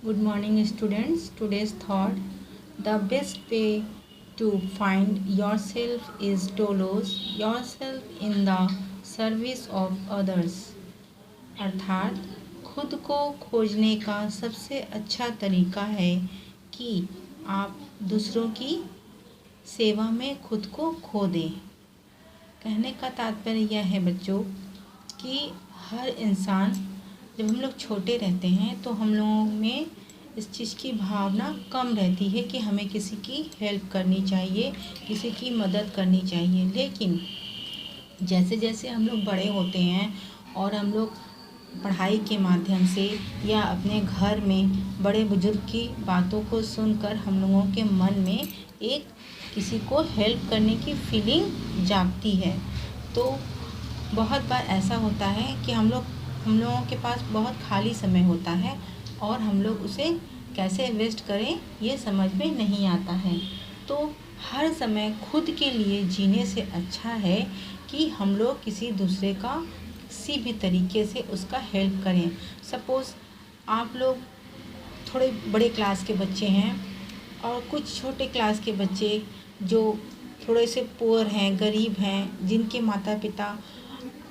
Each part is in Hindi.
Good morning, students. Today's thought: the best way to find yourself is to lose yourself in the service of others. अर्थात खुद को खोजने का सबसे अच्छा तरीका है कि आप दूसरों की सेवा में खुद को खो दें। कहने का तात्पर्य यह है बच्चों कि हर इंसान, जब हम लोग छोटे रहते हैं तो हम लोगों में इस चीज़ की भावना कम रहती है कि हमें किसी की हेल्प करनी चाहिए, किसी की मदद करनी चाहिए। लेकिन जैसे जैसे हम लोग बड़े होते हैं और हम लोग पढ़ाई के माध्यम से या अपने घर में बड़े बुजुर्ग की बातों को सुनकर हम लोगों के मन में एक किसी को हेल्प करने की फीलिंग जागती है। तो बहुत बार ऐसा होता है कि हम लोगों के पास बहुत खाली समय होता है और हम लोग उसे कैसे वेस्ट करें ये समझ में नहीं आता है। तो हर समय खुद के लिए जीने से अच्छा है कि हम लोग किसी दूसरे का किसी भी तरीके से उसका हेल्प करें। सपोज़ आप लोग थोड़े बड़े क्लास के बच्चे हैं और कुछ छोटे क्लास के बच्चे जो थोड़े से पुअर हैं, गरीब हैं, जिनके माता पिता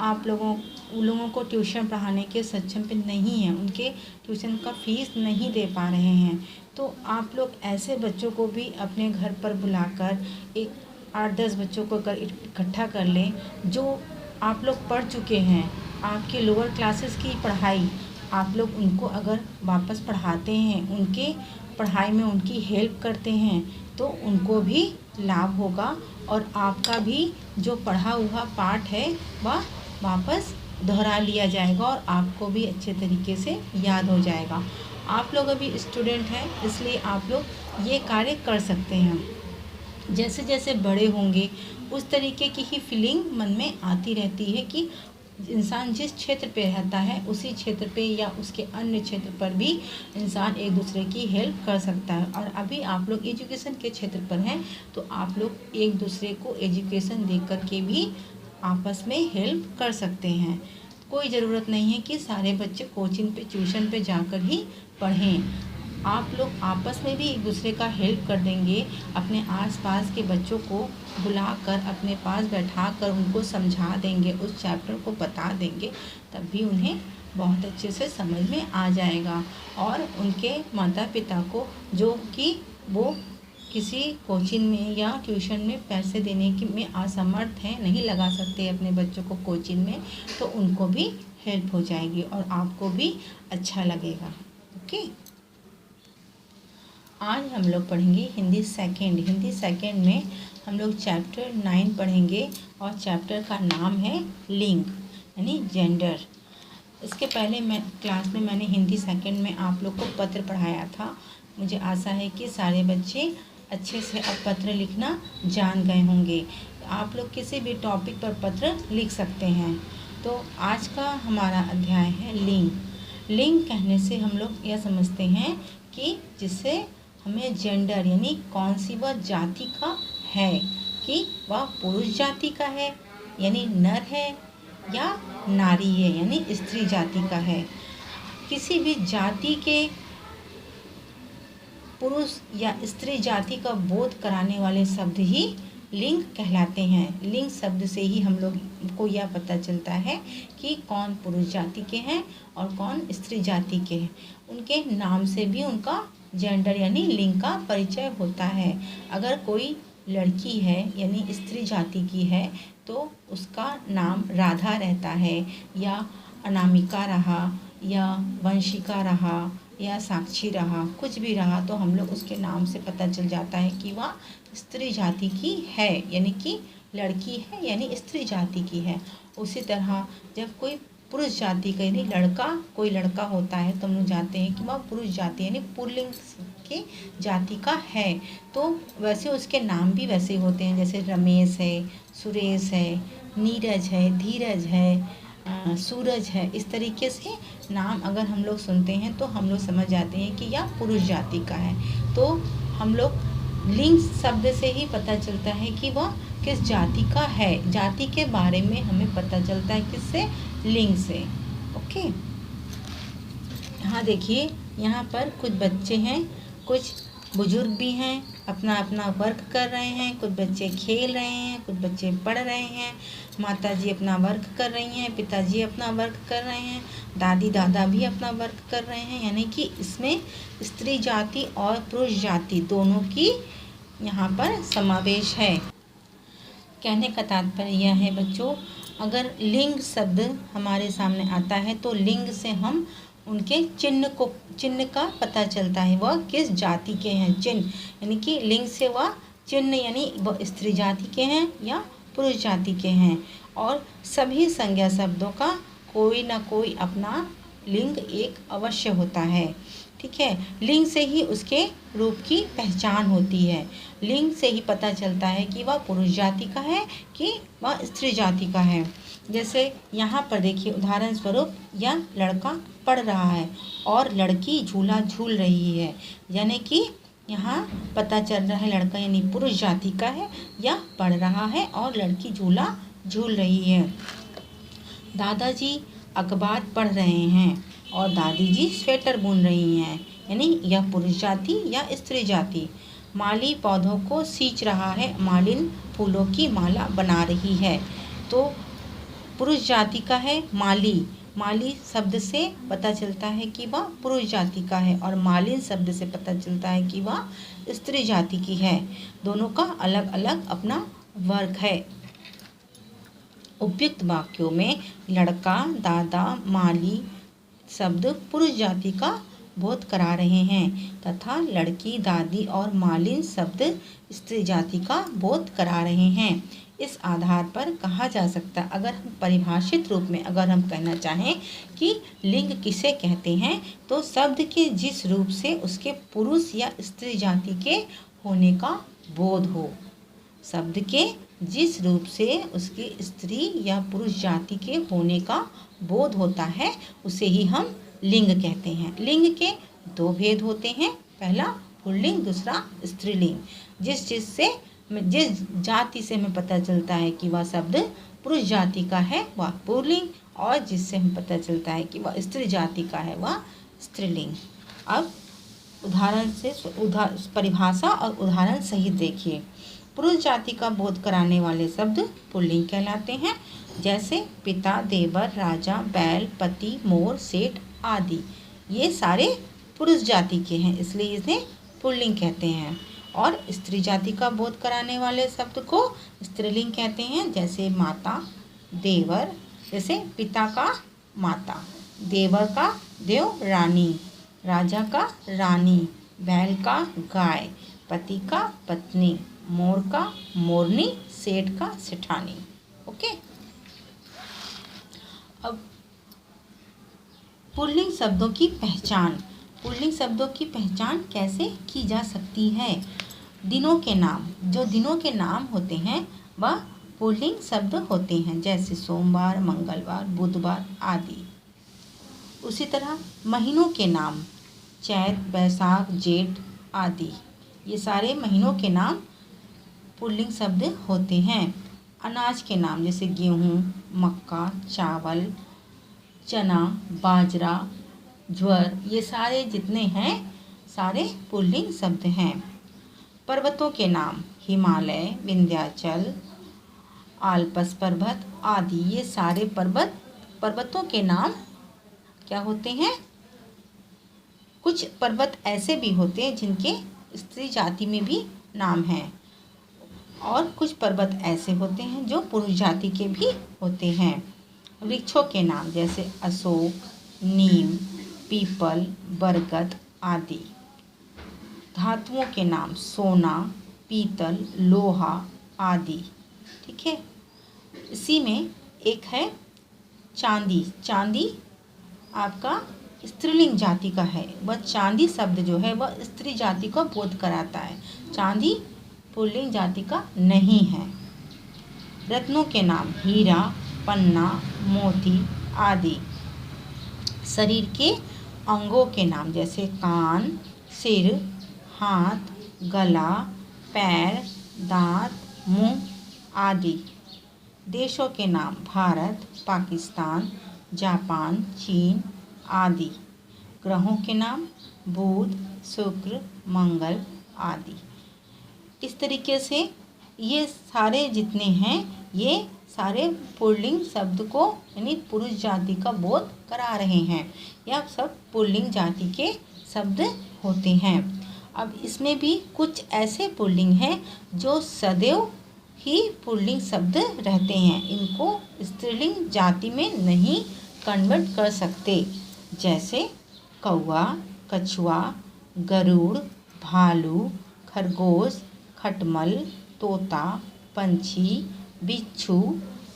उन लोगों को ट्यूशन पढ़ाने के सक्षम पे नहीं हैं, उनके ट्यूशन का फ़ीस नहीं दे पा रहे हैं, तो आप लोग ऐसे बच्चों को भी अपने घर पर बुलाकर एक 8-10 बच्चों को इकट्ठा कर लें जो आप लोग पढ़ चुके हैं। आपके लोअर क्लासेस की पढ़ाई आप लोग उनको अगर वापस पढ़ाते हैं, उनके पढ़ाई में उनकी हेल्प करते हैं तो उनको भी लाभ होगा और आपका भी जो पढ़ा हुआ पाठ है वह वापस दोहरा लिया जाएगा और आपको भी अच्छे तरीके से याद हो जाएगा। आप लोग अभी स्टूडेंट हैं, इसलिए आप लोग ये कार्य कर सकते हैं। जैसे जैसे बड़े होंगे उस तरीके की ही फीलिंग मन में आती रहती है कि इंसान जिस क्षेत्र पे रहता है उसी क्षेत्र पे या उसके अन्य क्षेत्र पर भी इंसान एक दूसरे की हेल्प कर सकता है। और अभी आप लोग एजुकेशन के क्षेत्र पर हैं तो आप लोग एक दूसरे को एजुकेशन दे कर के भी आपस में हेल्प कर सकते हैं। कोई ज़रूरत नहीं है कि सारे बच्चे कोचिंग पे ट्यूशन पे जाकर ही पढ़ें। आप लोग आपस में भी एक दूसरे का हेल्प कर देंगे, अपने आसपास के बच्चों को बुलाकर अपने पास बैठाकर उनको समझा देंगे, उस चैप्टर को बता देंगे, तब भी उन्हें बहुत अच्छे से समझ में आ जाएगा। और उनके माता पिता को जो कि वो किसी कोचिंग में या ट्यूशन में पैसे देने की में असमर्थ हैं, नहीं लगा सकते अपने बच्चों को कोचिंग में, तो उनको भी हेल्प हो जाएगी और आपको भी अच्छा लगेगा। ओके, आज हम लोग पढ़ेंगे हिंदी सेकेंड में हम लोग चैप्टर 9 पढ़ेंगे और चैप्टर का नाम है लिंग यानी जेंडर। इसके पहले क्लास में मैंने हिंदी सेकेंड में आप लोग को पत्र पढ़ाया था। मुझे आशा है कि सारे बच्चे अच्छे से अब पत्र लिखना जान गए होंगे। आप लोग किसी भी टॉपिक पर पत्र लिख सकते हैं। तो आज का हमारा अध्याय है लिंग। लिंग कहने से हम लोग यह समझते हैं कि जिससे हमें जेंडर यानी कौन सी वह जाति का है, कि वह पुरुष जाति का है यानी नर है या नारी है यानी स्त्री जाति का है। किसी भी जाति के पुरुष या स्त्री जाति का बोध कराने वाले शब्द ही लिंग कहलाते हैं। लिंग शब्द से ही हम लोग को यह पता चलता है कि कौन पुरुष जाति के हैं और कौन स्त्री जाति के हैं। उनके नाम से भी उनका जेंडर यानी लिंग का परिचय होता है। अगर कोई लड़की है यानी स्त्री जाति की है तो उसका नाम राधा रहता है या अनामिका रहा या वंशिका रहा या साक्षी रहा, कुछ भी रहा, तो हम लोग उसके नाम से पता चल जाता है कि वह स्त्री जाति की है यानी कि लड़की है यानी स्त्री जाति की है। उसी तरह जब कोई पुरुष जाति का यानी कोई लड़का होता है तो हम लोग जानते हैं कि वह पुरुष जाति यानी पुल्लिंग की जाति का है। तो वैसे उसके नाम भी वैसे होते हैं, जैसे रमेश है, सुरेश है, नीरज है, धीरज है, सूरज है। इस तरीके से नाम अगर हम लोग सुनते हैं तो हम लोग समझ जाते हैं कि यह पुरुष जाति का है। तो हम लोग लिंग शब्द से ही पता चलता है कि वह किस जाति का है। जाति के बारे में हमें पता चलता है किससे? लिंग से। ओके, हाँ देखिए, यहाँ पर कुछ बच्चे हैं, कुछ बुजुर्ग भी हैं, अपना अपना वर्क कर रहे हैं। कुछ बच्चे खेल रहे हैं, कुछ बच्चे पढ़ रहे हैं। माता जी अपना वर्क कर रही हैं, पिताजी अपना वर्क कर रहे हैं, दादी दादा भी अपना वर्क कर रहे हैं। यानी कि इसमें स्त्री जाति और पुरुष जाति दोनों की यहाँ पर समावेश है। कहने का तात्पर्य यह है बच्चों, अगर लिंग शब्द हमारे सामने आता है तो लिंग से हम उनके चिन्ह का पता चलता है, वह किस जाति के हैं। चिन्ह यानी कि लिंग से वह चिन्ह, यानी वह स्त्री जाति के हैं या पुरुष जाति के हैं। और सभी संज्ञा शब्दों का कोई ना कोई अपना लिंग एक अवश्य होता है। ठीक है, लिंग से ही उसके रूप की पहचान होती है। लिंग से ही पता चलता है कि वह पुरुष जाति का है कि वह स्त्री जाति का है। जैसे यहाँ पर देखिए उदाहरण स्वरूप, यह लड़का पढ़ रहा है और लड़की झूला झूल रही है। यानी कि यहाँ पता चल रहा है लड़का यानी पुरुष जाति का है या पढ़ रहा है और लड़की झूला झूल रही है। दादाजी अखबार पढ़ रहे हैं और दादी जी स्वेटर बुन रही हैं, यानी यह पुरुष जाति या स्त्री जाति। माली पौधों को सींच रहा है, मालिन फूलों की माला बना रही है। तो पुरुष जाति का है माली। माली शब्द से पता चलता है कि वह पुरुष जाति का है और मालिन शब्द से पता चलता है कि वह स्त्री जाति की है। दोनों का अलग अलग अपना वर्ग है। उपयुक्त वाक्यों में लड़का, दादा, माली शब्द पुरुष जाति का बोध करा रहे हैं तथा लड़की, दादी और मालिन शब्द स्त्री जाति का बोध करा रहे हैं। इस आधार पर कहा जा सकता, अगर हम परिभाषित रूप में अगर हम कहना चाहें कि लिंग किसे कहते हैं, तो शब्द के जिस रूप से उसके पुरुष या स्त्री जाति के होने का बोध हो। शब्द के जिस रूप से उसके स्त्री या पुरुष जाति के होने का बोध होता है उसे ही हम लिंग कहते हैं। लिंग के दो भेद होते हैं, पहला पुल्लिंग, दूसरा स्त्रीलिंग। जिस जाति से हमें पता चलता है कि वह शब्द पुरुष जाति का है वह पुल्लिंग, और जिससे हमें पता चलता है कि वह स्त्री जाति का है वह स्त्रीलिंग। अब उदाहरण से परिभाषा और उदाहरण सहित देखिए। पुरुष जाति का बोध कराने वाले शब्द पुल्लिंग कहलाते हैं, जैसे पिता, देवर, राजा, बैल, पति, मोर, सेठ आदि। ये सारे पुरुष जाति के हैं, इसलिए इन्हें पुल्लिंग कहते हैं। और स्त्री जाति का बोध कराने वाले शब्द को स्त्रीलिंग कहते हैं, जैसे माता, देवर, जैसे पिता का माता, देवर का देव रानी, राजा का रानी, बैल का गाय, पति का पत्नी, मोर का मोरनी, सेठ का सेठानी। ओके। अब पुल्लिंग शब्दों की पहचान। पुल्लिंग शब्दों की पहचान कैसे की जा सकती है? दिनों के नाम, जो दिनों के नाम होते हैं वह पुल्लिंग शब्द होते हैं, जैसे सोमवार, मंगलवार, बुधवार आदि। उसी तरह महीनों के नाम, चैत, बैसाख, जेठ आदि, ये सारे महीनों के नाम पुल्लिंग शब्द होते हैं। अनाज के नाम, जैसे गेहूँ, मक्का, चावल, चना, बाजरा, ज्वार, ये सारे जितने हैं सारे पुल्लिंग शब्द हैं। पर्वतों के नाम, हिमालय, विंध्याचल, आल्प्स पर्वत आदि, ये सारे पर्वतों के नाम क्या होते हैं? कुछ पर्वत ऐसे भी होते हैं जिनके स्त्री जाति में भी नाम हैं, और कुछ पर्वत ऐसे होते हैं जो पुरुष जाति के भी होते हैं। वृक्षों के नाम, जैसे अशोक, नीम, पीपल, बरगद आदि। धातुओं के नाम, सोना, पीतल, लोहा आदि। ठीक है। इसी में एक है चांदी। चांदी आपका स्त्रीलिंग जाति का है, वह चांदी शब्द जो है वह स्त्री जाति को बोध कराता है, चांदी पुल्लिंग जाति का नहीं है। रत्नों के नाम, हीरा, पन्ना, मोती आदि। शरीर के अंगों के नाम, जैसे कान, सिर, हाथ, गला, पैर, दांत, मुंह आदि। देशों के नाम, भारत, पाकिस्तान, जापान, चीन आदि। ग्रहों के नाम बुध, शुक्र, मंगल आदि। इस तरीके से ये सारे जितने हैं ये सारे पुल्लिंग शब्द को यानी पुरुष जाति का बोध करा रहे हैं। यह सब पुल्लिंग जाति के शब्द होते हैं। अब इसमें भी कुछ ऐसे पुल्लिंग हैं जो सदैव ही पुल्लिंग शब्द रहते हैं, इनको स्त्रीलिंग जाति में नहीं कन्वर्ट कर सकते। जैसे कौवा, कछुआ, गरुड़, भालू, खरगोश, खटमल, तोता, पंछी, बिच्छू,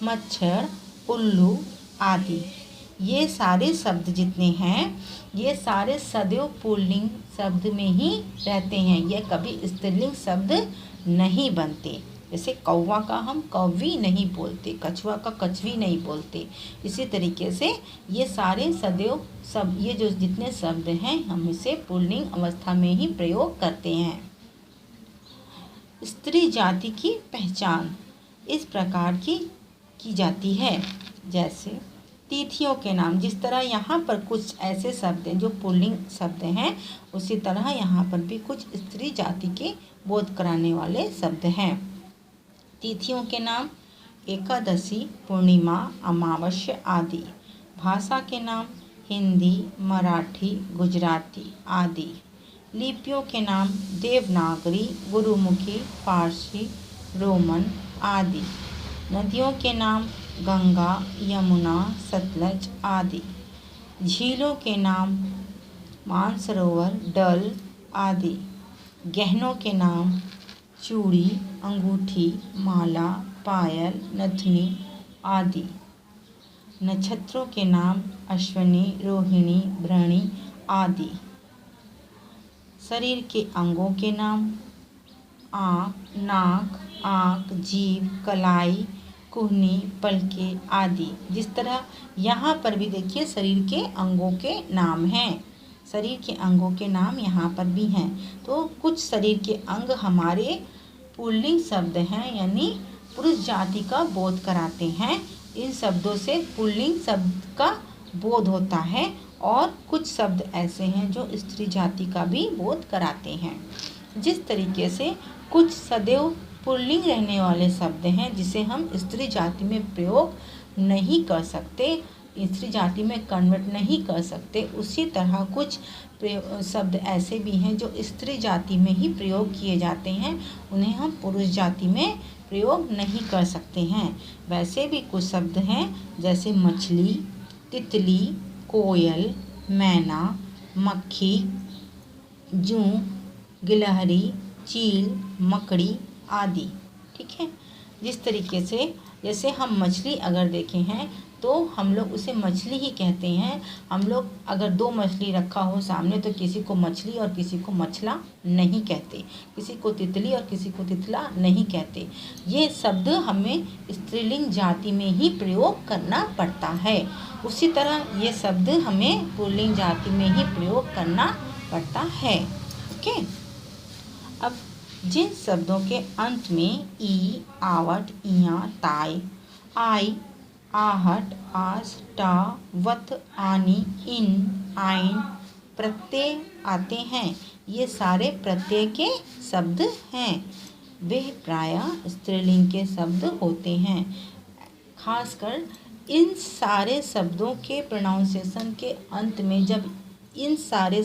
मच्छर, उल्लू आदि। ये सारे शब्द जितने हैं ये सारे सदैव पुल्लिंग शब्द में ही रहते हैं, ये कभी स्त्रीलिंग शब्द नहीं बनते। जैसे कौवा का हम कौवी नहीं बोलते, कछुआ का कछवी नहीं बोलते। इसी तरीके से ये सारे सदैव सब ये जो जितने शब्द हैं हम इसे पुल्लिंग अवस्था में ही प्रयोग करते हैं। स्त्री जाति की पहचान इस प्रकार की जाती है। जैसे तिथियों के नाम, जिस तरह यहाँ पर कुछ ऐसे शब्द हैं जो पुल्लिंग शब्द हैं, उसी तरह यहाँ पर भी कुछ स्त्री जाति के बोध कराने वाले शब्द हैं। तिथियों के नाम एकादशी, पूर्णिमा, अमावस्या आदि। भाषा के नाम हिंदी, मराठी, गुजराती आदि। लिपियों के नाम देवनागरी, गुरुमुखी, फारसी, रोमन आदि। नदियों के नाम गंगा, यमुना, सतलज आदि। झीलों के नाम मानसरोवर, डल आदि। गहनों के नाम चूड़ी, अंगूठी, माला, पायल, नथनी आदि। नक्षत्रों के नाम अश्विनी, रोहिणी, भरणी आदि। शरीर के अंगों के नाम आँख, नाक, आँख, जीभ, कलाई, कुहनी, पलके आदि। जिस तरह यहाँ पर भी देखिए शरीर के अंगों के नाम हैं, शरीर के अंगों के नाम यहाँ पर भी हैं। तो कुछ शरीर के अंग हमारे पुल्लिंग शब्द हैं, यानी पुरुष जाति का बोध कराते हैं। इन शब्दों से पुल्लिंग शब्द का बोध होता है और कुछ शब्द ऐसे हैं जो स्त्री जाति का भी बोध कराते हैं। जिस तरीके से कुछ सदैव पुल्लिंग रहने वाले शब्द हैं जिसे हम स्त्री जाति में प्रयोग नहीं कर सकते, स्त्री जाति में कन्वर्ट नहीं कर सकते, उसी तरह कुछ शब्द ऐसे भी हैं जो स्त्री जाति में ही प्रयोग किए जाते हैं, उन्हें हम पुरुष जाति में प्रयोग नहीं कर सकते हैं। वैसे भी कुछ शब्द हैं जैसे मछली, तितली, कोयल, मैना, मक्खी, जूं, गिलहरी, चील, मकड़ी आदि। ठीक है। जिस तरीके से जैसे हम मछली अगर देखे हैं तो हम लोग उसे मछली ही कहते हैं। हम लोग अगर दो मछली रखा हो सामने तो किसी को मछली और किसी को मछला नहीं कहते, किसी को तितली और किसी को तितला नहीं कहते। ये शब्द हमें स्त्रीलिंग जाति में ही प्रयोग करना पड़ता है। उसी तरह ये शब्द हमें पुल्लिंग जाति में ही प्रयोग करना पड़ता है। ओके। अब जिन शब्दों के अंत में ई, आवट, इया, ताई, आई, आहट, आस, टा, वत, आनी, इन, आइन प्रत्यय आते हैं, ये सारे प्रत्यय के शब्द हैं। वे प्रायः स्त्रीलिंग के शब्द होते हैं। खासकर इन सारे शब्दों के प्रोनाउंसिएशन के अंत में जब इन सारे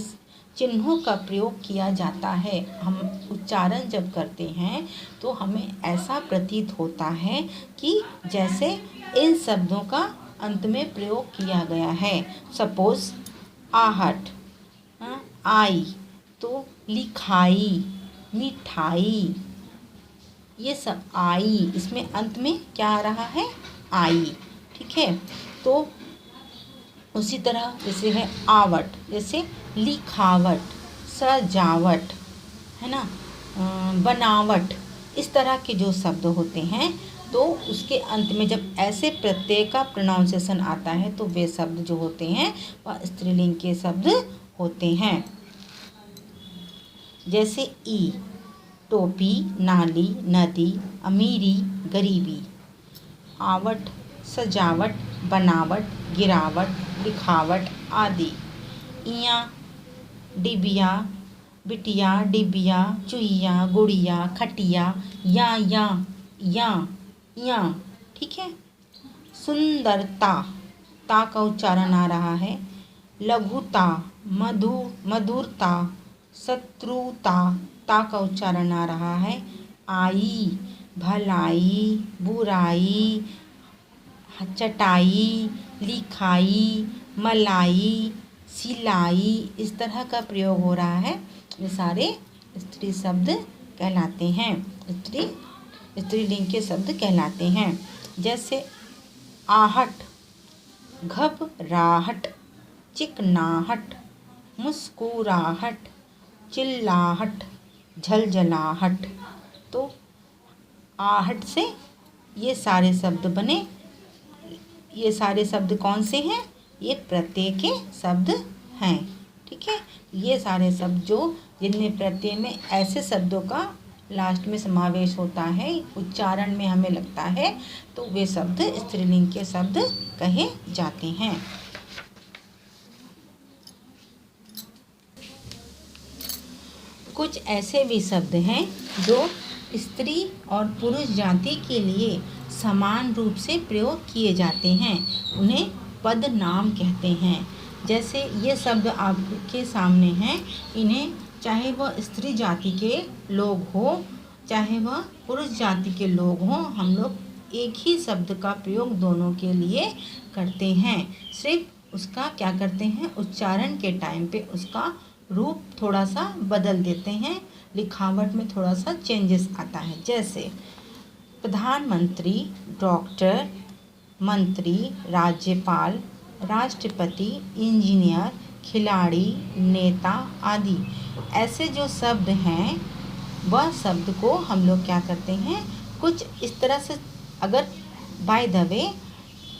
चिन्हों का प्रयोग किया जाता है, हम उच्चारण जब करते हैं तो हमें ऐसा प्रतीत होता है कि जैसे इन शब्दों का अंत में प्रयोग किया गया है। सपोज आहट, आई, तो लिखाई, मिठाई, ये सब आई, इसमें अंत में क्या आ रहा है? आई। ठीक है। तो उसी तरह जैसे है आवट, जैसे लिखावट, सजावट, है ना, बनावट, इस तरह के जो शब्द होते हैं तो उसके अंत में जब ऐसे प्रत्यय का प्रोनाउंसिएशन आता है तो वे शब्द जो होते हैं वह स्त्रीलिंग के शब्द होते हैं। जैसे ई, टोपी, नाली, नदी, अमीरी, गरीबी। आवट, सजावट, बनावट, गिरावट, लिखावट आदि। इया डिबिया बिटिया डिबिया चुईया गुड़िया खटिया या ठीक है। सुंदरता, ता का उच्चारण आ रहा है। लघुता, मधुरता, शत्रुता, ता का उच्चारण आ रहा है। आई, भलाई, बुराई, चटाई, लिखाई, मलाई, सिलाई, इस तरह का प्रयोग हो रहा है। ये सारे स्त्री शब्द कहलाते हैं, स्त्रीलिंग के शब्द कहलाते हैं। जैसे आहट, घबराहट, चिकनाहट, मुस्कुराहट, चिल्लाहट, झलझलाहट। तो आहट से ये सारे शब्द बने। ये सारे शब्द कौन से हैं? ये प्रत्यय के शब्द हैं, ठीक है। ये सारे शब्द जिनमें प्रत्यय में ऐसे शब्दों का लास्ट में समावेश होता है, उच्चारण में हमें लगता है, तो वे शब्द स्त्रीलिंग के शब्द कहे जाते हैं। कुछ ऐसे भी शब्द हैं जो स्त्री और पुरुष जाति के लिए समान रूप से प्रयोग किए जाते हैं, उन्हें पद नाम कहते हैं। जैसे ये शब्द आपके सामने हैं, इन्हें चाहे वह स्त्री जाति के लोग हो चाहे वह पुरुष जाति के लोग हों, हम लोग एक ही शब्द का प्रयोग दोनों के लिए करते हैं। सिर्फ उसका क्या करते हैं, उच्चारण के टाइम पे उसका रूप थोड़ा सा बदल देते हैं, लिखावट में थोड़ा सा चेंजेस आता है। जैसे प्रधानमंत्री, डॉक्टर, मंत्री, राज्यपाल, राष्ट्रपति, इंजीनियर, खिलाड़ी, नेता आदि। ऐसे जो शब्द हैं वह शब्द को हम लोग क्या करते हैं, कुछ इस तरह से, अगर बाय द वे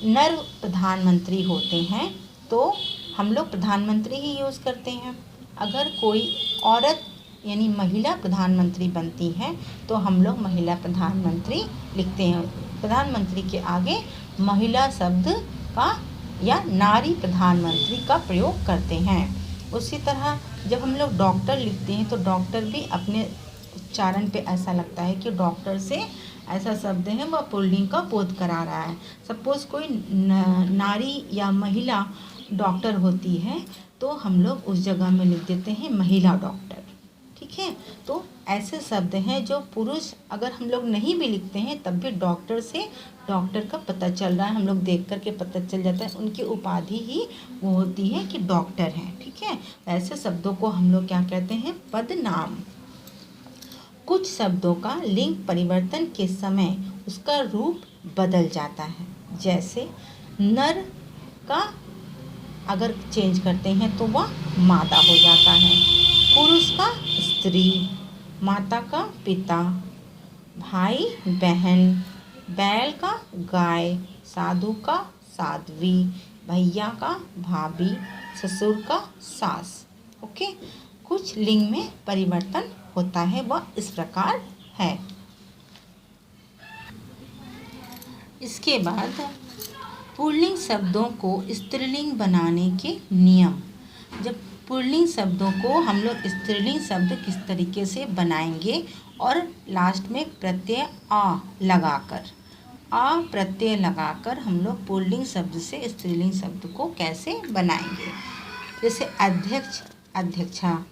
नर प्रधानमंत्री होते हैं तो हम लोग प्रधानमंत्री ही यूज़ करते हैं। अगर कोई औरत यानी महिला प्रधानमंत्री बनती है तो हम लोग महिला प्रधानमंत्री लिखते हैं। प्रधानमंत्री के आगे महिला शब्द का या नारी प्रधानमंत्री का प्रयोग करते हैं। उसी तरह जब हम लोग डॉक्टर लिखते हैं तो डॉक्टर भी अपने उच्चारण पे ऐसा लगता है कि डॉक्टर से ऐसा शब्द है वह पुल्लिंग का बोध करा रहा है। सपोज़ कोई नारी या महिला डॉक्टर होती है तो हम लोग उस जगह में लिख देते हैं महिला डॉक्टर, ठीक है। तो ऐसे शब्द हैं जो पुरुष अगर हम लोग नहीं भी लिखते हैं तब भी डॉक्टर से डॉक्टर का पता चल रहा है, हम लोग देख कर के पता चल जाता है, उनकी उपाधि ही वो होती है कि डॉक्टर हैं, ठीक है। ऐसे शब्दों को हम लोग क्या कहते हैं, पदनाम। कुछ शब्दों का लिंग परिवर्तन के समय उसका रूप बदल जाता है। जैसे नर का अगर चेंज करते हैं तो वह माता हो जाता है, पुरुष का स्त्री, माता का पिता, भाई बहन, बैल का गाय, साधु का साध्वी, भैया का भाभी, ससुर का सास। ओके, कुछ लिंग में परिवर्तन होता है, वह इस प्रकार है। इसके बाद पुल्लिंग शब्दों को स्त्रीलिंग बनाने के नियम। जब पुल्लिंग शब्दों को हम लोग स्त्रीलिंग शब्द किस तरीके से बनाएंगे और लास्ट में प्रत्यय आ लगाकर हम लोग पुल्लिंग शब्द से स्त्रीलिंग शब्द को कैसे बनाएंगे। जैसे अध्यक्ष अध्यक्षा,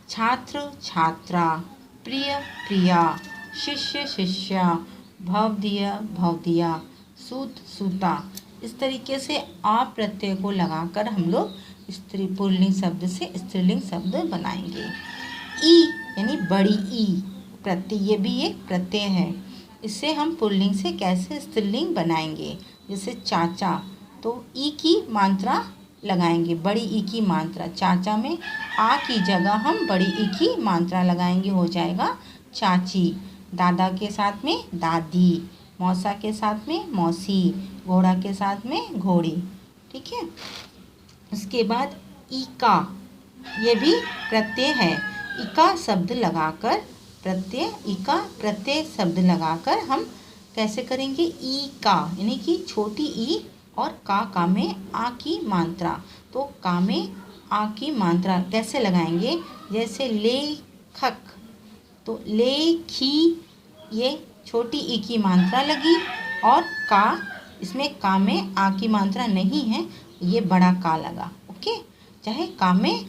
छात्र छात्रा, प्रिय प्रिया, शिष्य शिष्या, भवदीय भवदिया, सूत सूता। इस तरीके से आ प्रत्यय को लगाकर हम लोग स्त्री पुल्लिंग शब्द से स्त्रीलिंग शब्द बनाएंगे। ई यानी बड़ी ई प्रत्यय, ये भी एक प्रत्यय है, इससे हम पुल्लिंग से कैसे स्त्रीलिंग बनाएंगे। जैसे चाचा, तो ई की मात्रा लगाएंगे, बड़ी ई की मात्रा, चाचा में आ की जगह हम बड़ी ई की मात्रा लगाएंगे, हो जाएगा चाची। दादा के साथ में दादी, मौसा के साथ में मौसी, घोड़ा के साथ में घोड़ी, ठीक है। उसके बाद इका, ये भी प्रत्यय है, इका शब्द लगाकर प्रत्यय शब्द लगाकर हम कैसे करेंगे, ई का यानी कि छोटी ई और का में आ की मात्रा, तो का में आ की मात्रा कैसे लगाएंगे, जैसे लेखक, तो लेखी, ये छोटी ई की मात्रा लगी, और का, इसमें का में आ की मात्रा नहीं है, ये बड़ा का लगा। ओके, चाहे का में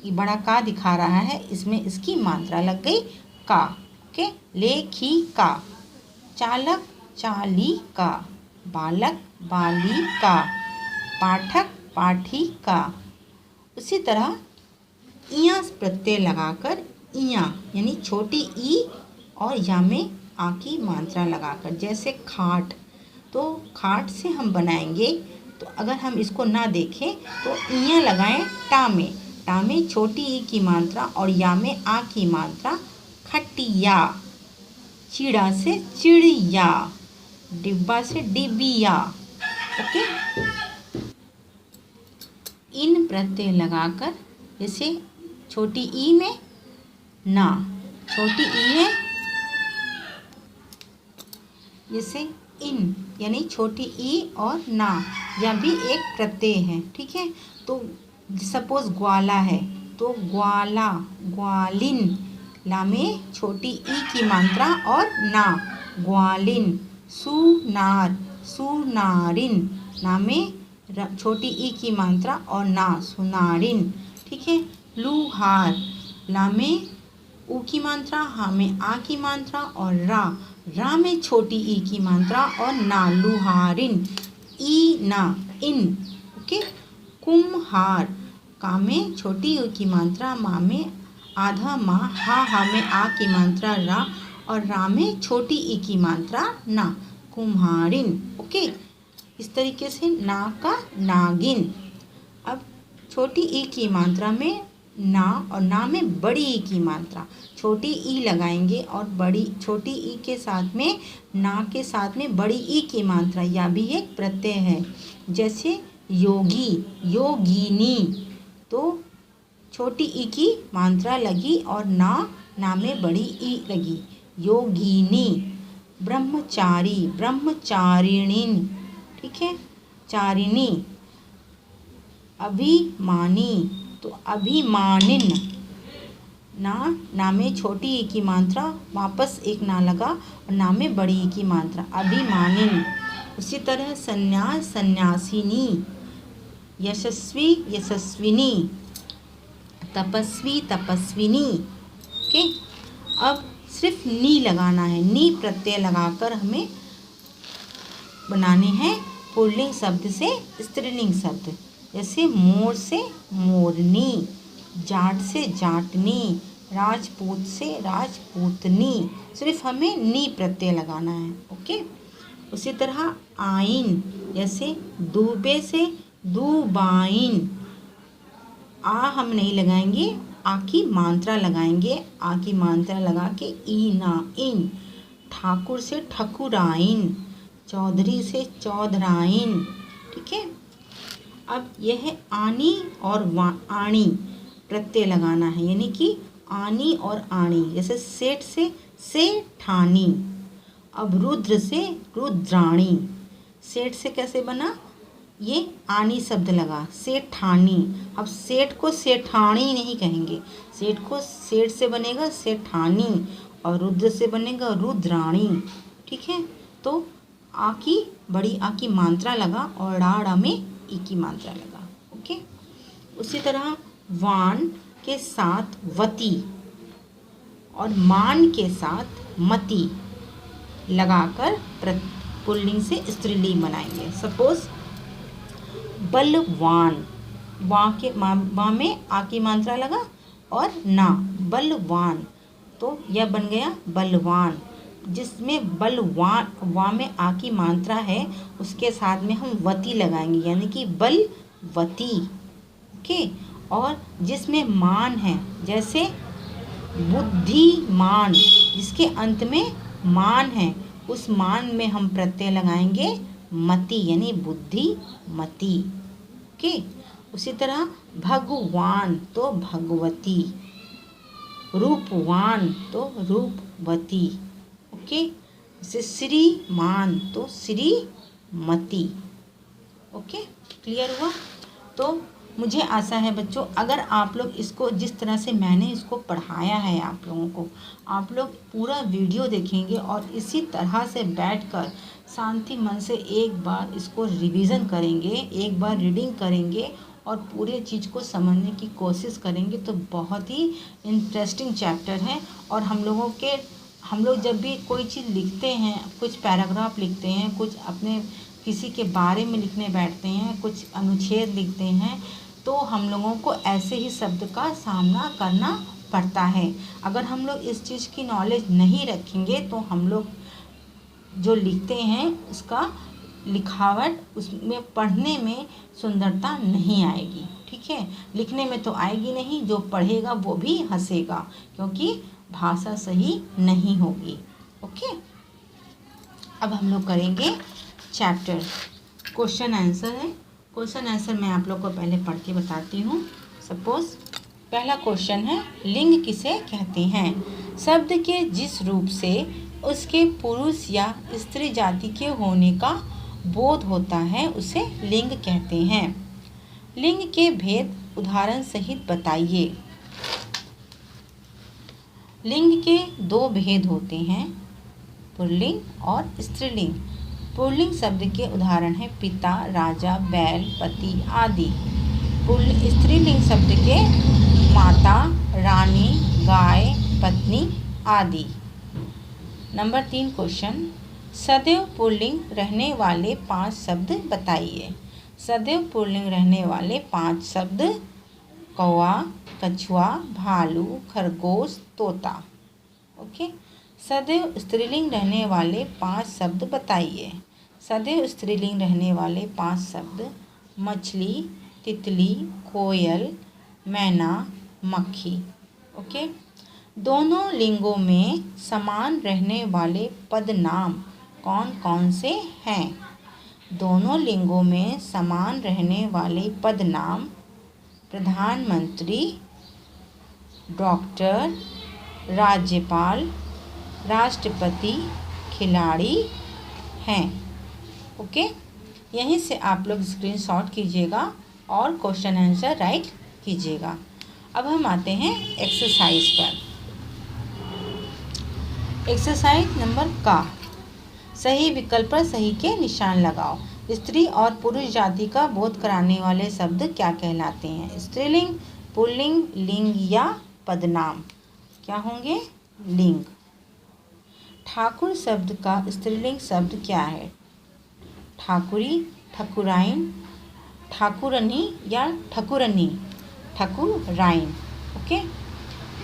ये बड़ा का दिखा रहा है, इसमें इसकी मात्रा लग गई का। ओके, लेखिका, चालक चालिका, बालक बालिका, पाठक पाठिका। उसी तरह इया प्रत्यय लगाकर इया यानी छोटी ई और या में आ की मात्रा लगाकर, जैसे खाट, तो खाट से हम बनाएंगे, तो अगर हम इसको ना देखें तो इया लगाएं टा में छोटी ई की मात्रा और या में आ की मात्रा, खटिया, चिड़ा से चिड़िया, डिब्बा से डिबिया। ओके, इन प्रत्यय लगाकर, जैसे छोटी ई में ना, छोटी ई है, जैसे इन यानी छोटी ई और ना, यह भी एक प्रत्यय है। ठीक है, तो सपोज ग्वाला है तो ग्वाला, ग्वालिन, ला में छोटी ई की मात्रा और ना, ग्वालिन, सुनार, सुनारिन, ना में छोटी ई की मात्रा और ना, सुनारिन। ठीक है, लुहार, ला में ऊ की मात्रा, हा में आ की मात्रा और रा में छोटी ई की मात्रा और ना, लुहारिन, ई ना, इन। ओके, कुम्हार, का में छोटी ई की मात्रा, मा में आधा मा, हा में आ की मात्रा रा, और रा में छोटी ई की मात्रा ना, कुम्हारिन। ओके, इस तरीके से ना का नागिन। अब छोटी ई की मात्रा में ना और ना में बड़ी ई की मात्रा, छोटी ई लगाएंगे और बड़ी छोटी ई के साथ में ना के साथ में बड़ी ई की मात्रा, या भी एक प्रत्यय है। जैसे योगी, योगिनी, तो छोटी ई की मात्रा लगी और ना में बड़ी ई लगी, योगिनी। ब्रह्मचारी, ब्रह्मचारिणी, ठीक है, चारिणी। अभिमानी, तो अभिमानिन, ना में छोटी ई की मात्रा, वापस एक ना लगा और ना में बड़ी ई की मात्रा, अभिमानिन। उसी तरह सन्यास, सन्यासिनी, यशस्वी, यशस्विनी, तपस्वी, तपस्विनी। ओके, अब सिर्फ नी लगाना है, नी प्रत्यय लगाकर हमें बनाने हैं पुल्लिंग शब्द से स्त्रीलिंग शब्द। जैसे मोर से मोरनी, जाट से जाटनी, राजपूत से राजपूतनी। सिर्फ हमें नी प्रत्यय लगाना है। ओके, उसी तरह आइन, जैसे दूबे से दुबाइन, आ हम नहीं लगाएंगे, आ की मात्रा लगाएंगे, आ की मात्रा लगा के ई ना, इन। ठाकुर से ठकुराइन, चौधरी से चौधराइन। ठीक है, अब यह है आनी और आणी प्रत्यय लगाना है, यानी कि आनी और आणी। जैसे सेठ से सेठानी, अब रुद्र से रुद्राणी। सेठ से कैसे बना, ये आनी शब्द लगा, सेठानी। अब सेठ को सेठानी नहीं कहेंगे, सेठ को सेठ से बनेगा सेठानी और रुद्र से बनेगा रुद्राणी। ठीक है, तो आ की बड़ी आ की मात्रा लगा और ड़ा में ई की मात्रा लगा। ओके, उसी तरह वान के साथ वती और मान के साथ मति लगाकर पुल्लिंग से स्त्रीलिंग बनाएंगे। सपोज बलवान, वहाँ में आ की मात्रा लगा और ना, बलवान, तो यह बन गया बलवान। जिसमें बलवान, वा में आ की मात्रा है, उसके साथ में हम वती लगाएंगे, यानी कि बलवती। ओके, और जिसमें मान है, जैसे बुद्धिमान, जिसके अंत में मान है, उस मान में हम प्रत्यय लगाएंगे मति, यानी बुद्धिमती। ओके, उसी तरह भगवान तो भगवती, रूपवान तो रूपवती। ओके, जैसे श्रीमान तो श्रीमती। ओके, क्लियर हुआ। तो मुझे आशा है बच्चों, अगर आप लोग इसको जिस तरह से मैंने इसको पढ़ाया है आप लोगों को, आप लोग पूरा वीडियो देखेंगे और इसी तरह से बैठकर शांति मन से एक बार इसको रिवीजन करेंगे, एक बार रीडिंग करेंगे और पूरे चीज़ को समझने की कोशिश करेंगे तो बहुत ही इंटरेस्टिंग चैप्टर है। और हम लोग जब भी कोई चीज़ लिखते हैं, कुछ पैराग्राफ लिखते हैं, कुछ अपने किसी के बारे में लिखने बैठते हैं, कुछ अनुच्छेद लिखते हैं, तो हम लोगों को ऐसे ही शब्द का सामना करना पड़ता है। अगर हम लोग इस चीज़ की नॉलेज नहीं रखेंगे तो हम लोग जो लिखते हैं उसका लिखावट, उसमें पढ़ने में सुंदरता नहीं आएगी। ठीक है, लिखने में तो आएगी नहीं, जो पढ़ेगा वो भी हंसेगा क्योंकि भाषा सही नहीं होगी। ओके, अब हम लोग करेंगे चैप्टर क्वेश्चन आंसर है। क्वेश्चन आंसर मैं आप लोग को पहले पढ़ के बताती हूँ। सपोज पहला क्वेश्चन है, लिंग किसे कहते हैं? शब्द के जिस रूप से उसके पुरुष या स्त्री जाति के होने का बोध होता है उसे लिंग कहते हैं। लिंग के भेद उदाहरण सहित बताइए। लिंग के दो भेद होते हैं, पुल्लिंग और स्त्रीलिंग। पुल्लिंग शब्द के उदाहरण हैं पिता, राजा, बैल, पति आदि। स्त्रीलिंग शब्द के माता, रानी, गाय, पत्नी आदि। नंबर 3 क्वेश्चन, सदैव पुल्लिंग रहने वाले 5 शब्द बताइए। सदैव पुल्लिंग रहने वाले 5 शब्द, कौवा, कछुआ, भालू, खरगोश, तोता। ओके, सदैव स्त्रीलिंग रहने वाले 5 शब्द बताइए। सदैव स्त्रीलिंग रहने वाले 5 शब्द, मछली, तितली, कोयल, मैना, मक्खी। ओके, दोनों लिंगों में समान रहने वाले पदनाम कौन कौन से हैं? दोनों लिंगों में समान रहने वाले पदनाम प्रधानमंत्री, डॉक्टर, राज्यपाल, राष्ट्रपति, खिलाड़ी हैं। ओके, यहीं से आप लोग स्क्रीनशॉट कीजिएगा और क्वेश्चन आंसर राइट कीजिएगा। अब हम आते हैं एक्सरसाइज पर। एक्सरसाइज नंबर का सही विकल्प पर सही के निशान लगाओ। स्त्री और पुरुष जाति का बोध कराने वाले शब्द क्या कहलाते हैं? स्त्रीलिंग, पुल्लिंग, लिंग या पदनाम? क्या होंगे? लिंग। ठाकुर शब्द का स्त्रीलिंग शब्द क्या है? ठाकुरी, ठकुराइन, ठाकुरनी या ठकुरनी? ठकुराइन। ओके,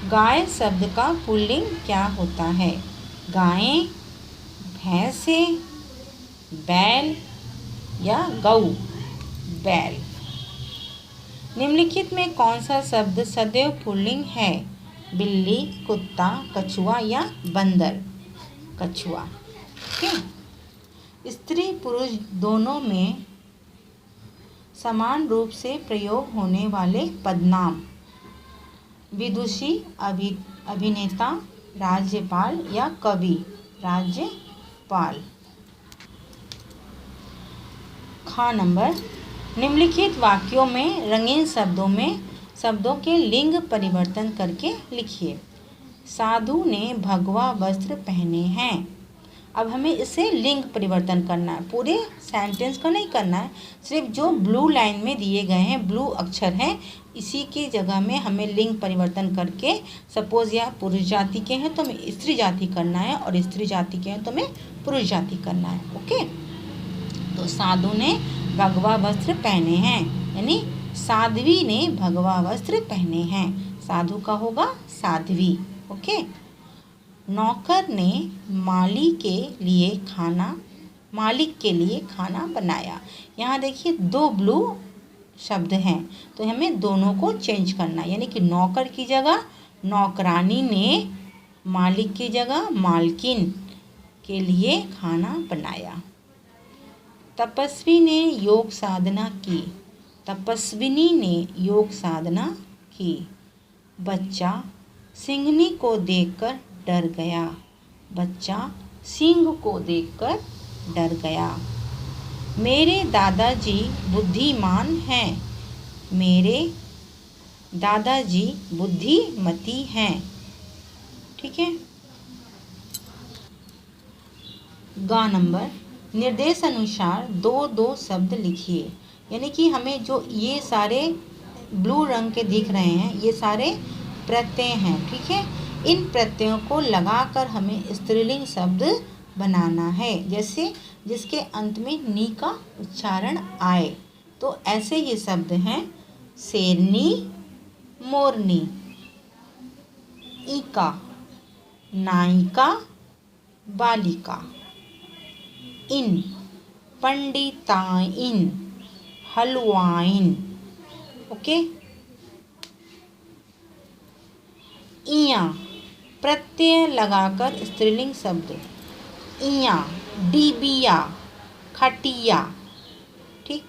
गाय शब्द का पुल्लिंग क्या होता है? गायें, भैंसे, बैल या गऊ? बैल। निम्नलिखित में कौन सा शब्द सदैव पुल्लिंग है? बिल्ली, कुत्ता, कछुआ या बंदर? कछुआ। ओके, स्त्री पुरुष दोनों में समान रूप से प्रयोग होने वाले पदनाम, विदुषी, अभिनेता, राज्यपाल या कवि? राज्यपाल। ख नंबर, निम्नलिखित वाक्यों में रंगीन शब्दों के लिंग परिवर्तन करके लिखिए। साधु ने भगवा वस्त्र पहने हैं। अब हमें इसे लिंग परिवर्तन करना है, पूरे सेंटेंस का नहीं करना है, सिर्फ जो ब्लू लाइन में दिए गए हैं, ब्लू अक्षर हैं, इसी की जगह में हमें लिंग परिवर्तन करके, सपोज यह पुरुष जाति के हैं तो हमें स्त्री जाति करना है और स्त्री जाति के हैं तो हमें पुरुष जाति करना है। ओके, तो साधु ने भगवा वस्त्र पहने हैं, यानी साध्वी ने भगवा वस्त्र पहने हैं। साधु का होगा साध्वी। ओके, नौकर ने मालिक के लिए खाना बनाया। यहाँ देखिए 2 ब्लू शब्द हैं तो हमें दोनों को चेंज करना है, यानी कि नौकर की जगह नौकरानी ने, मालिक की जगह मालकिन के लिए खाना बनाया। तपस्वी ने योग साधना की। तपस्विनी ने योग साधना की। बच्चा सिंहनी को देखकर डर गया। बच्चा सिंह को देखकर डर गया। मेरे दादाजी बुद्धिमान हैं। मेरे दादाजी बुद्धिमती हैं। ठीक है। गा नंबर, निर्देश अनुसार दो दो शब्द लिखिए। यानी कि हमें जो ये सारे ब्लू रंग के दिख रहे हैं ये सारे प्रत्यय हैं। ठीक है। इन प्रत्ययों को लगाकर हमें स्त्रीलिंग शब्द बनाना है, जैसे जिसके अंत में नी का उच्चारण आए। तो ऐसे ये शब्द हैं शेरनी, मोरनी, ईका, नायिका, बालिका, इन, पंडिताइन, हलवाइन। ओके। इया, प्रत्यय लगाकर स्त्रीलिंग शब्द, इया, डिबिया, खटिया। ठीक।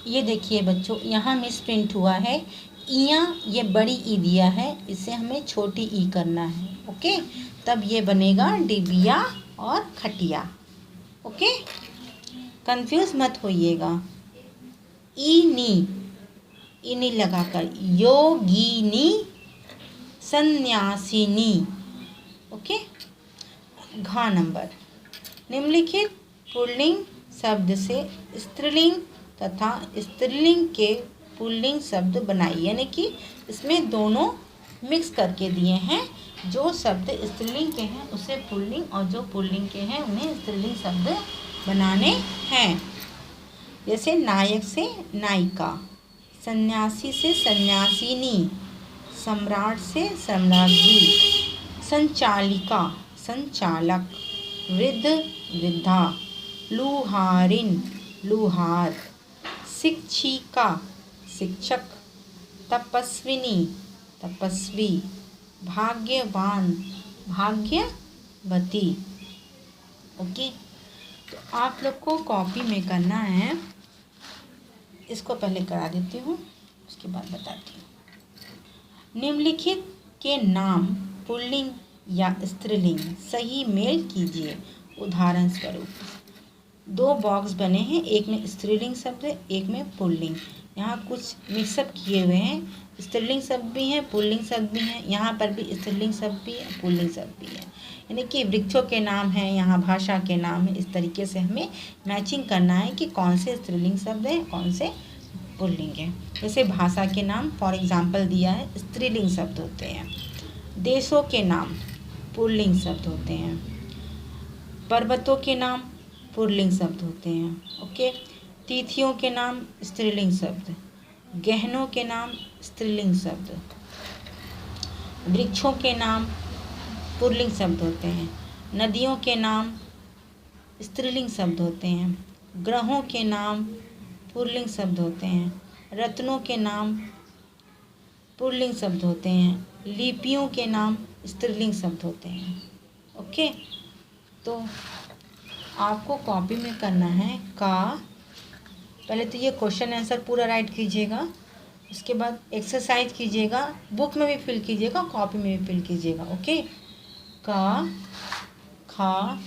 ये देखिए बच्चों, यहाँ मिस प्रिंट हुआ है इया, ये बड़ी ई दिया है, इसे हमें छोटी ई करना है। ओके। तब ये बनेगा डिबिया और खटिया। ओके। कंफ्यूज मत होइएगा। इनी, इनी लगाकर योगिनी, सन्यासिनी। ओके। घा नंबर, निम्नलिखित पुल्लिंग शब्द से स्त्रीलिंग तथा स्त्रीलिंग के पुल्लिंग शब्द बनाइए। यानी कि इसमें दोनों मिक्स करके दिए हैं, जो शब्द स्त्रीलिंग के हैं उसे पुल्लिंग और जो पुल्लिंग के हैं उन्हें स्त्रीलिंग शब्द बनाने हैं। जैसे नायक से नायिका, सन्यासी से सन्यासिनी, सम्राट से सम्राज्ञी, संचालिका, संचालक, वृद्ध, वृद्धा, लुहारिन, लुहार, शिक्षिका, शिक्षक, तपस्विनी, तपस्वी, भाग्यवान, भाग्यवती। ओके। तो आप लोग को कॉपी में करना है, इसको पहले करा देती हूँ उसके बाद बताती हूँ। निम्नलिखित के नाम पुल्लिंग या स्त्रीलिंग सही मेल कीजिए। उदाहरण स्वरूप 2 बॉक्स बने हैं, एक में स्त्रीलिंग शब्द है, एक में पुल्लिंग। यहाँ कुछ मिक्सअप किए हुए हैं, स्त्रीलिंग शब्द भी हैं, पुल्लिंग शब्द भी हैं। यहाँ पर भी स्त्रीलिंग शब्द भी है, पुल्लिंग शब्द भी है। यानी कि वृक्षों के नाम हैं, यहाँ भाषा के नाम है। इस तरीके से हमें मैचिंग करना है कि कौन से स्त्रीलिंग शब्द हैं, कौन से पुल्लिंग है। जैसे भाषा के नाम फॉर एग्जाम्पल दिया है, स्त्रीलिंग शब्द होते हैं। देशों के नाम पुल्लिंग शब्द होते हैं। पर्वतों के नाम पुल्लिंग शब्द होते हैं। ओके। तिथियों के नाम स्त्रीलिंग शब्द, गहनों के नाम स्त्रीलिंग शब्द, वृक्षों के नाम पुल्लिंग शब्द होते हैं। नदियों के नाम स्त्रीलिंग शब्द होते हैं। ग्रहों के नाम पुल्लिंग शब्द होते हैं। रत्नों के नाम पुल्लिंग शब्द होते हैं। लिपियों के नाम स्त्रीलिंग शब्द होते हैं। ओके। तो आपको कॉपी में करना है का, पहले तो ये क्वेश्चन आंसर पूरा राइट कीजिएगा, उसके बाद एक्सरसाइज कीजिएगा, बुक में भी फिल कीजिएगा, कॉपी में भी फिल कीजिएगा। ओके। का, खा,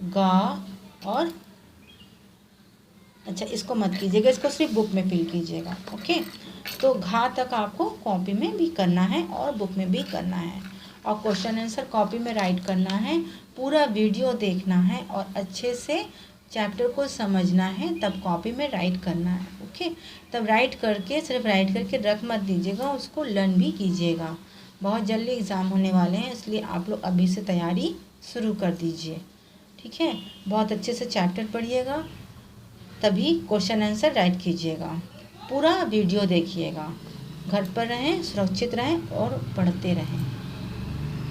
गा और अच्छा इसको मत कीजिएगा, इसको सिर्फ बुक में फिल कीजिएगा। ओके। तो घा तक आपको कॉपी में भी करना है और बुक में भी करना है, और क्वेश्चन आंसर कॉपी में राइट करना है। पूरा वीडियो देखना है और अच्छे से चैप्टर को समझना है, तब कॉपी में राइट करना है। ओके। तब राइट करके, सिर्फ राइट करके रख मत दीजिएगा, उसको लर्न भी कीजिएगा। बहुत जल्दी एग्ज़ाम होने वाले हैं, इसलिए आप लोग अभी से तैयारी शुरू कर दीजिए। ठीक है। बहुत अच्छे से चैप्टर पढ़िएगा, तभी क्वेश्चन आंसर राइट कीजिएगा। पूरा वीडियो देखिएगा। घर पर रहें, सुरक्षित रहें और पढ़ते रहें।